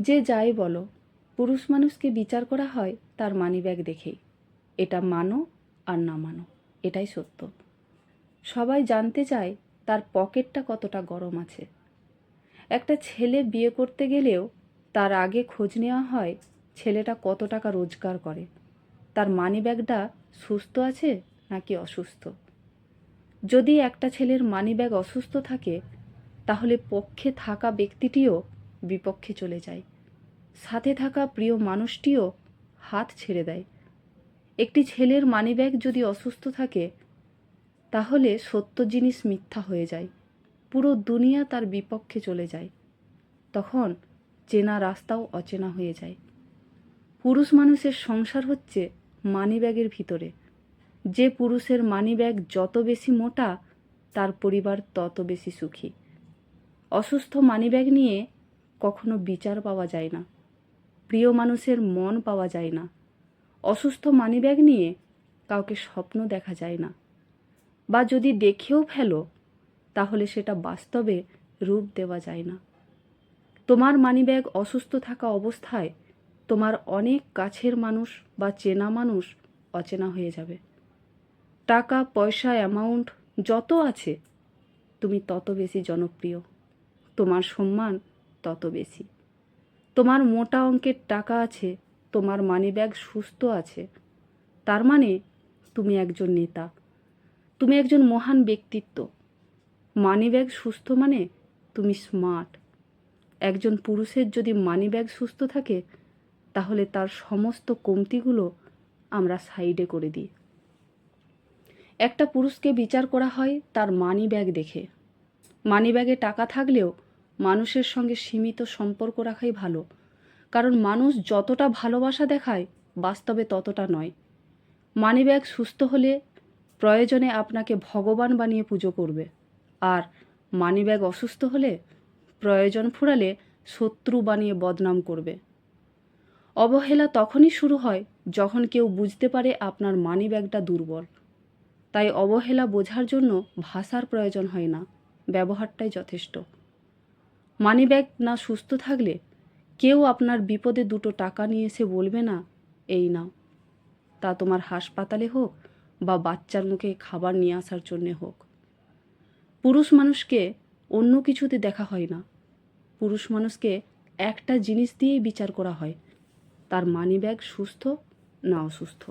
যে যাই বলো, পুরুষ মানুষকে বিচার করা হয় তার মানিব্যাগ দেখেই। এটা মানো আর না মানো, এটাই সত্য। সবাই জানতে চায় তার পকেটটা কতটা গরম আছে। একটা ছেলে বিয়ে করতে গেলেও তার আগে খোঁজ নেওয়া হয় ছেলেটা কত টাকা রোজগার করে, তার মানিব্যাগটা সুস্থ আছে নাকি অসুস্থ। যদি একটা ছেলের মানিব্যাগ অসুস্থ থাকে, তাহলে পক্ষে থাকা ব্যক্তিটিও বিপক্ষে চলে যায়, সাথে থাকা প্রিয় মানুষটিও হাত ছেড়ে দেয়। একটি ছেলের মানিব্যাগ যদি অসুস্থ থাকে, তাহলে সত্য জিনিস মিথ্যা হয়ে যায়, পুরো দুনিয়া তার বিপক্ষে চলে যায়। তখন চেনা রাস্তাও অচেনা হয়ে যায়। পুরুষ মানুষের সংসার হচ্ছে মানিব্যাগের ভিতরে। যে পুরুষের মানিব্যাগ যত বেশি মোটা, তার পরিবার তত বেশি সুখী। অসুস্থ মানিব্যাগ নিয়ে কখনো বিচার পাওয়া যায় না, প্রিয় মানুষের মন পাওয়া যায় না। অসুস্থ মানিব্যাগ নিয়ে কাউকে স্বপ্ন দেখা যায় না, বা যদি দেখেও ফেলো তাহলে সেটা বাস্তবে রূপ দেওয়া যায় না। তোমার মানিব্যাগ অসুস্থ থাকা অবস্থায় তোমার অনেক কাছের মানুষ বা চেনা মানুষ অচেনা হয়ে যাবে। টাকা পয়সা অ্যামাউন্ট যত আছে, তুমি তত বেশি জনপ্রিয়, তোমার সম্মান তত বেশি। তোমার মোটা অঙ্কের টাকা আছে, তোমার মানিব্যাগ সুস্থ আছে, তার মানে তুমি একজন নেতা, তুমি একজন মহান ব্যক্তিত্ব। মানিব্যাগ সুস্থ মানে তুমি স্মার্ট। একজন পুরুষের যদি মানিব্যাগ সুস্থ থাকে, তাহলে তার সমস্ত কমতিগুলো আমরা সাইডে করে দিই। একটা পুরুষকে বিচার করা হয় তার মানিব্যাগ দেখে। মানিব্যাগে টাকা থাকলেও মানুষের সঙ্গে সীমিত সম্পর্ক রাখাই ভালো, কারণ মানুষ যতটা ভালোবাসা দেখায় বাস্তবে ততটা নয়। মানিব্যাগ সুস্থ হলে প্রয়োজনে আপনাকে ভগবান বানিয়ে পুজো করবে, আর মানিব্যাগ অসুস্থ হলে প্রয়োজন ফুরালে শত্রু বানিয়ে বদনাম করবে। অবহেলা তখনই শুরু হয় যখন কেউ বুঝতে পারে আপনার মানিব্যাগটা দুর্বল। তাই অবহেলা বোঝার জন্য ভাষার প্রয়োজন হয় না, ব্যবহারটাই যথেষ্ট। মানিব্যাগ না সুস্থ থাকলে কেউ আপনার বিপদে দুটো টাকা নিয়ে এসে বলবে না, এই নাও। তা তোমার হাসপাতালে হোক বা বাচ্চার মুখে খাবার নিয়ে আসার জন্যে হোক। পুরুষ মানুষকে অন্য কিছুতে দেখা হয় না, পুরুষ মানুষকে একটা জিনিস দিয়েই বিচার করা হয়, তার মানিব্যাগ সুস্থ না অসুস্থ।